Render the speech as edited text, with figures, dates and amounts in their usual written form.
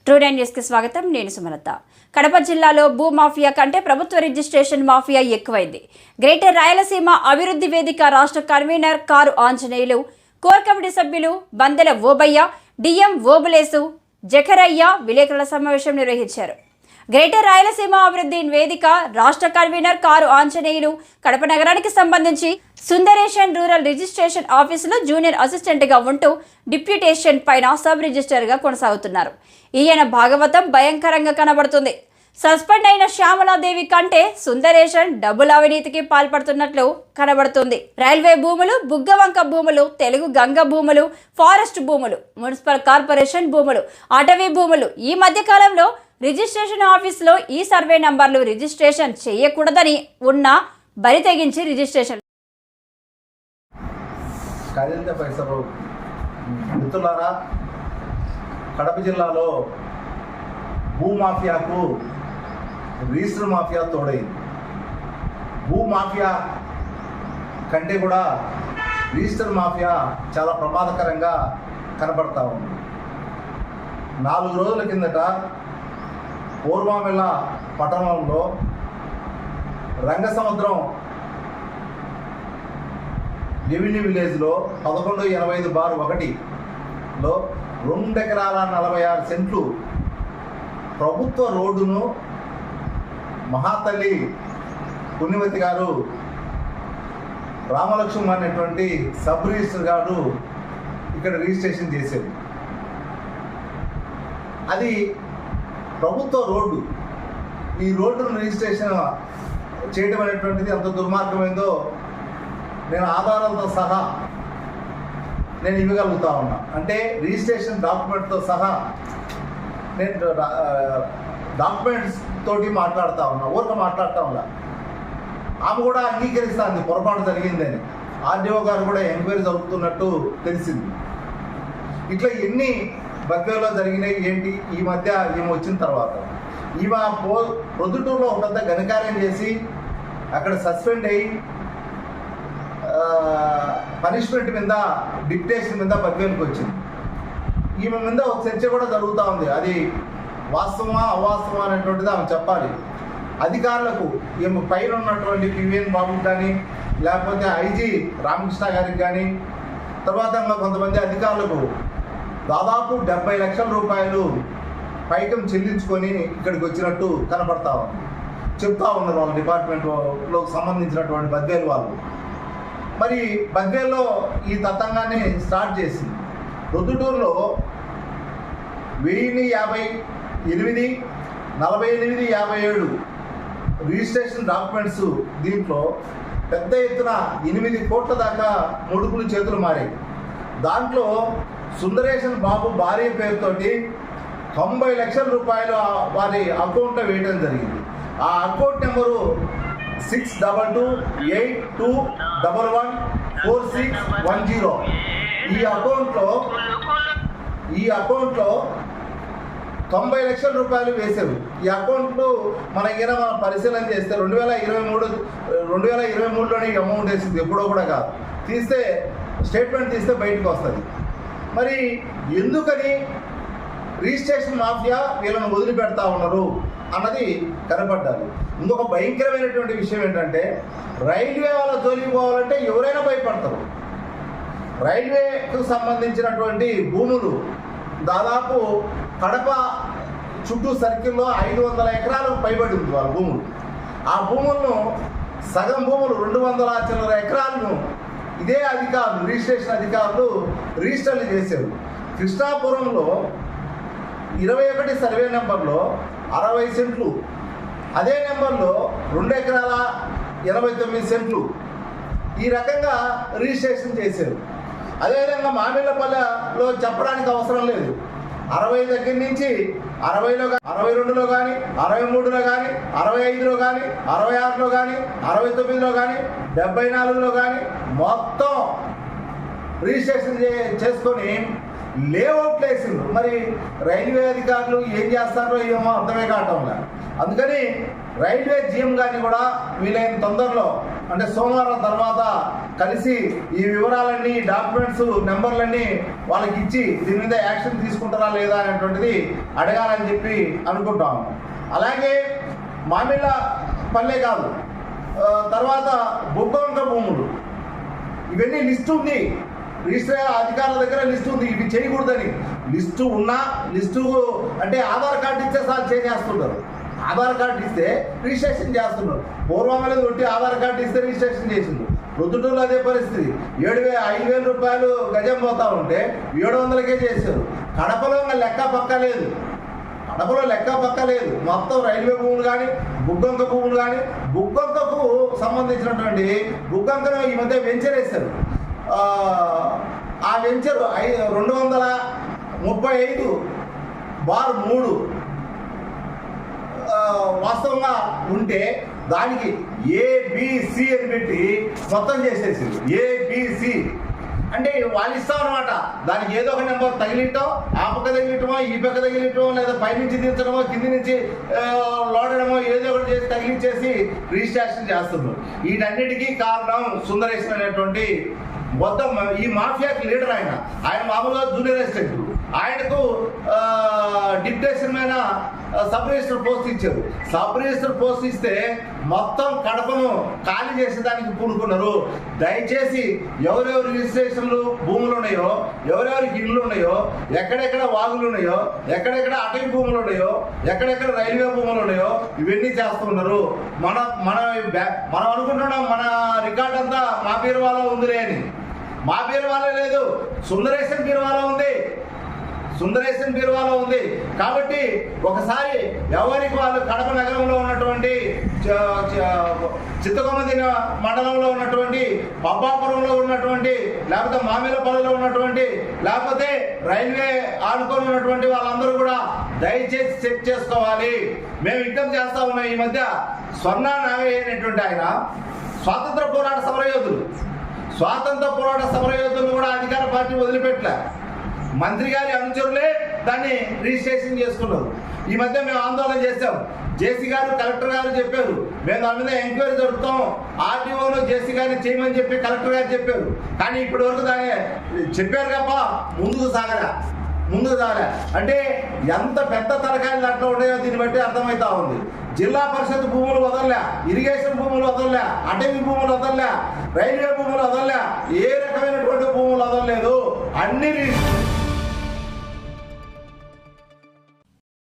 ట్రూ9 న్యూస్కి స్వాగతం. నేను సుమలత. కడప జిల్లాలో భూ మాఫియా కంటే ప్రభుత్వ రిజిస్ట్రేషన్ మాఫియా ఎక్కువైంది. గ్రేటర్ రాయలసీమ అభివృద్ధి వేదిక రాష్ట్ర convener car Anjaneyulu, core committee సభ్యులు బందెల ఓబయ్య, డిఎం ఓబులేసు, జకరయ్య విలేకరుల సమావేశం నిర్వహించారు. గ్రేటర్ రాయలసీమ అభివృద్ధి వేదిక రాష్ట్ర కన్వీనర్ కారు ఆంజనేయులు కడప నగరానికి సంబంధించి సుందరేషన్ రూరల్ రిజిస్ట్రేషన్ ఆఫీసులో జూనియర్ అసిస్టెంట్గా ఉంటూ డిప్యూటేషన్ పైన సబ్ రిజిస్టర్గా కొనసాగుతున్నారు. ఈయన భాగవతం భయంకరంగా కనబడుతుంది. సస్పెండ్ అయిన శ్యామలాదేవి కంటే సుందరేషన్ డబ్బుల అవినీతికి పాల్పడుతున్నట్లు కనబడుతుంది. రైల్వే భూములు, బుగ్గవంక భూములు, తెలుగు గంగ భూములు, ఫారెస్ట్ భూములు, మున్సిపల్ కార్పొరేషన్ భూములు, అటవీ భూములు ఈ మధ్య కాలంలో రిజిస్ట్రేషన్ ఆఫీసులో ఈ సర్వే నంబర్లు రిజిస్ట్రేషన్ చేయకూడదని ఉన్న బరి తెగించి రిజిస్ట్రేషన్. మిత్రులారా, కడప జిల్లాలో భూమాఫియాకు రిజిస్టర్ మాఫియా తోడైంది. భూమాఫియా కంటే కూడా రిజిస్టర్ మాఫియా చాలా ప్రమాదకరంగా కనబడతా ఉంది. 4 రోజుల కిందట పూర్వమిల్ల పట్టణంలో రంగసముద్రం రెవెన్యూ విలేజ్లో 1185/1లో 2 ఎకరాల 46 సెంట్లు ప్రభుత్వ రోడ్డును మహాతల్లి పుణ్యవతి గారు రామలక్ష్మణ్ అనేటువంటి సబ్ రిజిస్టర్ గారు ఇక్కడ రిజిస్ట్రేషన్ చేశారు. అది ప్రభుత్వ రోడ్డు. ఈ రోడ్డును రిజిస్ట్రేషన్ చేయడం అనేటువంటిది ఎంత దుర్మార్గమైందో నేను ఆధారాలతో సహా నేను ఇవ్వగలుగుతా ఉన్నా. అంటే రిజిస్ట్రేషన్ డాక్యుమెంట్తో సహా నేను డాక్యుమెంట్స్ తోటి మాట్లాడుతూ ఉన్నా, ఊరిక మాట్లాడుతూ ఉన్నా. ఆమె కూడా అంగీకరిస్తుంది పొరపాటు జరిగిందని. ఆర్డీఓ గారు కూడా ఎంక్వైరీ జరుపుతున్నట్టు తెలిసింది. ఇట్లా ఎన్ని బద్వేలో జరిగినాయి ఏంటి ఈ మధ్య ఈమె వచ్చిన తర్వాత. ఈమె ప్రొద్దుటూరులో ఒక పెద్ద ఘనకార్యం చేసి అక్కడ సస్పెండ్ అయ్యి పనిష్మెంట్ మీద డిక్టేషన్ మీద బద్వేలకు వచ్చింది. ఈమె మీద ఒక చర్చ కూడా జరుగుతూ ఉంది. అది వాస్తవమా అవాస్తవమా అనేటువంటిది ఆమె చెప్పాలి. అధికారులకు ఈమె పైన ఉన్నటువంటి పివిఎన్ బాబుకి కానీ, లేకపోతే ఐజీ రామకృష్ణ గారికి కానీ, తర్వాత కొంతమంది అధికారులకు దాదాపు 70 లక్షల రూపాయలు పైకం చెల్లించుకొని ఇక్కడికి వచ్చినట్టు కనపడతా ఉంది. చెప్తా ఉన్నారు వాళ్ళ డిపార్ట్మెంట్లో సంబంధించినటువంటి బద్వేలు వాళ్ళు. మరి బద్వేల్లో ఈ తతంగాన్ని స్టార్ట్ చేసింది. ప్రొద్దుటూరులో 1058, 48, 57 రిజిస్ట్రేషన్ డాక్యుమెంట్స్. దీంట్లో పెద్ద ఎత్తున 8 కోట్ల దాకా ముడుపులు చేతులు మారాయి. దాంట్లో సుందరేషన్ బాబు భార్య పేరుతోటి 90 లక్షల రూపాయలు వారి అకౌంట్లో వేయడం జరిగింది. ఆ అకౌంట్ నెంబరు 6282114610. ఈ అకౌంట్లో 90 లక్షల రూపాయలు వేశారు. ఈ అకౌంట్లు మనం పరిశీలన చేస్తే 2023లోనే ఈ అమౌంట్ వేసింది, ఎప్పుడో కూడా కాదు. తీస్తే స్టేట్మెంట్ తీస్తే బయటకు వస్తుంది. మరి ఎందుకని రిజిస్ట్రేషన్ మాఫియా వీళ్ళని వదిలిపెడతా ఉన్నారు అన్నది కనపడ్డారు. ఇంకొక భయంకరమైనటువంటి విషయం ఏంటంటే, రైల్వే వాళ్ళ జోలికి పోవాలంటే ఎవరైనా భయపడతారు. రైల్వేకు సంబంధించినటువంటి భూములు దాదాపు కడప చుట్టూ సర్కిల్లో 500 ఎకరాలకు పైబడి ఉంది వాళ్ళ భూములు. ఆ భూములను సగం భూములు 200 చిల్లర ఎకరాలను ఇదే అధికారులు, రిజిస్ట్రేషన్ అధికారులు రిజిస్టర్లు చేశారు. కృష్ణాపురంలో 21 సర్వే నెంబర్లో 60 సెంట్లు, అదే నెంబర్లో 2 ఎకరాల 89 సెంట్లు ఈ రకంగా రిజిస్ట్రేషన్ చేశారు. అదేవిధంగా మామిళ్ళపల్లెలో చెప్పడానికి అవసరం లేదు. 60 దగ్గర నుంచి 60లో కానీ, 62లో కానీ, 63లో కానీ, 65లో కానీ, 66లో కానీ, 69లో కానీ, 74లో కానీ మొత్తం రిజిస్ట్రేషన్ చేసుకొని లేఅవుట్లు వేసిండ్రు. మరి రైల్వే అధికారులు ఏం చేస్తారో ఏమో అర్థమే కావటం లేదు. అందుకని రైల్వే జీఎం గారిని కూడా వీలైన తొందరలో, అంటే సోమవారం తర్వాత కలిసి ఈ వివరాలన్నీ డాక్యుమెంట్స్ నెంబర్లన్నీ వాళ్ళకి ఇచ్చి దీని మీద యాక్షన్ తీసుకుంటారా లేదా అనేటువంటిది అడగాలని చెప్పి అనుకుంటాము. అలాగే మామిళ్ళ పల్లె కాదు, తర్వాత బొగ్గొంక భూములు, ఇవన్నీ లిస్టు ఉంది, రిజిస్టర్ అధికారుల దగ్గర లిస్టు ఉంది. ఇవి చేయకూడదని లిస్టు ఉన్నా, లిస్టు అంటే ఆధార్ కార్డు ఇచ్చే సార్ చేసేస్తుంటారు. ఆధార్ కార్డు ఇస్తే రిజిస్ట్రేషన్ చేస్తున్నారు. పూర్వం అనేది కొట్టి ఆధార్ కార్డు ఇస్తే రిజిస్ట్రేషన్ చేసిండు. ప్రొద్దుటూరులో అదే పరిస్థితి. 5,000 రూపాయలు గజం పోతా ఉంటే 700కే చేశారు. కడపలో లెక్క పక్క లేదు, కడపలో లెక్క పక్క లేదు. మొత్తం రైల్వే భూములు కానీ, బుగ్గొంక భూములు కానీ, బుగ్గొంకకు సంబంధించినటువంటి బుగ్గొంకను ఈ మధ్య వెంచర్ వేశారు. ఆ వెంచర్ 235/3 వాస్తవంగా ఉంటే దానికి ABC అని పెట్టి మొత్తం చేసేసింది. ABC అంటే వాళ్ళు ఇస్తామన్నమాట. దానికి ఏదో ఒక నెంబర్ తగిలింటాం, ఆ పక్క తగిలింటమో, ఈ పక్క తగిలింటమో, లేదా పైనుంచి దించడమో, కింది నుంచి లోడడమో, ఏదో ఒకటి చేసి తగిలించేసి రిజిస్ట్రేషన్ చేస్తున్నారు. వీటన్నిటికీ కారణం సుందరేశన్ అనేటువంటి మొత్తం ఈ మాఫియాకి లీడర్. ఆయన మామూలుగా జూనియర్ అసిస్టెంట్. ఆయనకు డిప్యూటేషన్ మీద సబ్ రిజిస్టర్ పోస్ట్ ఇచ్చారు. సబ్ రిజిస్టర్ పోస్ట్ ఇస్తే మొత్తం కడపను ఖాళీ చేసేదానికి పూనుకున్నారు. దయచేసి ఎవరెవరు రిజిస్ట్రేషన్లు భూములు ఉన్నాయో, ఎవరెవరికి ఇళ్ళు ఉన్నాయో, ఎక్కడెక్కడ వాగులు ఉన్నాయో, ఎక్కడెక్కడ అటవీ భూములు ఉన్నాయో, ఎక్కడెక్కడ రైల్వే భూములు ఉన్నాయో ఇవన్నీ చేస్తున్నారు. మనం అనుకుంటున్నాం మన రికార్డ్ అంతా మా బీరువాలో ఉందిలే అని. మా బీరువాలో లేదు, సుందరేశన్ బీరువాలో ఉంది. సుందరేశన్ బీరువాలో ఉంది. కాబట్టి ఒకసారి ఎవరికి వాళ్ళు కడప నగరంలో ఉన్నటువంటి, చిత్తకొమ్మది మండలంలో ఉన్నటువంటి, పబ్బాపురంలో ఉన్నటువంటి, లేకపోతే మామిలపల్లిలో ఉన్నటువంటి, లేకపోతే రైల్వే ఆడుకొని ఉన్నటువంటి వాళ్ళందరూ కూడా దయచేసి చెక్ చేసుకోవాలి. మేము విజ్ఞప్తి చేస్తా ఉన్నాం. ఈ మధ్య స్వర్ణ నాగయ్య అనేటువంటి ఆయన స్వాతంత్ర పోరాట సమరయోధులు. స్వాతంత్ర పోరాట సమరయోధులను కూడా అధికార పార్టీ వదిలిపెట్టలే. మంత్రి గారి అనుచరులే దాన్ని రిజిస్ట్రేషన్ చేసుకున్నారు. ఈ మధ్య మేము ఆందోళన చేశాం. జేసీ గారు, కలెక్టర్ గారు చెప్పారు, మేము దాని మీద ఎంక్వైరీ జరుపుతాం, ఆర్టీఓను జేసీ గారిని చేయమని చెప్పి కలెక్టర్ గారు చెప్పారు. కానీ ఇప్పటి వరకు దాన్ని చెప్పారు తప్ప ముందుకు సాగలే. అంటే ఎంత పెద్ద తరకాయలు దాంట్లో ఉన్నాయో దీన్ని బట్టి అర్థమవుతా ఉంది. జిల్లా పరిషత్ భూములు వదలలే, ఇరిగేషన్ భూములు వదలలే, అటవీ భూములు వదలలే, రైల్వే భూములు వదలలే, ఏ రకమైనటువంటి భూములు వదలలేదు. అన్ని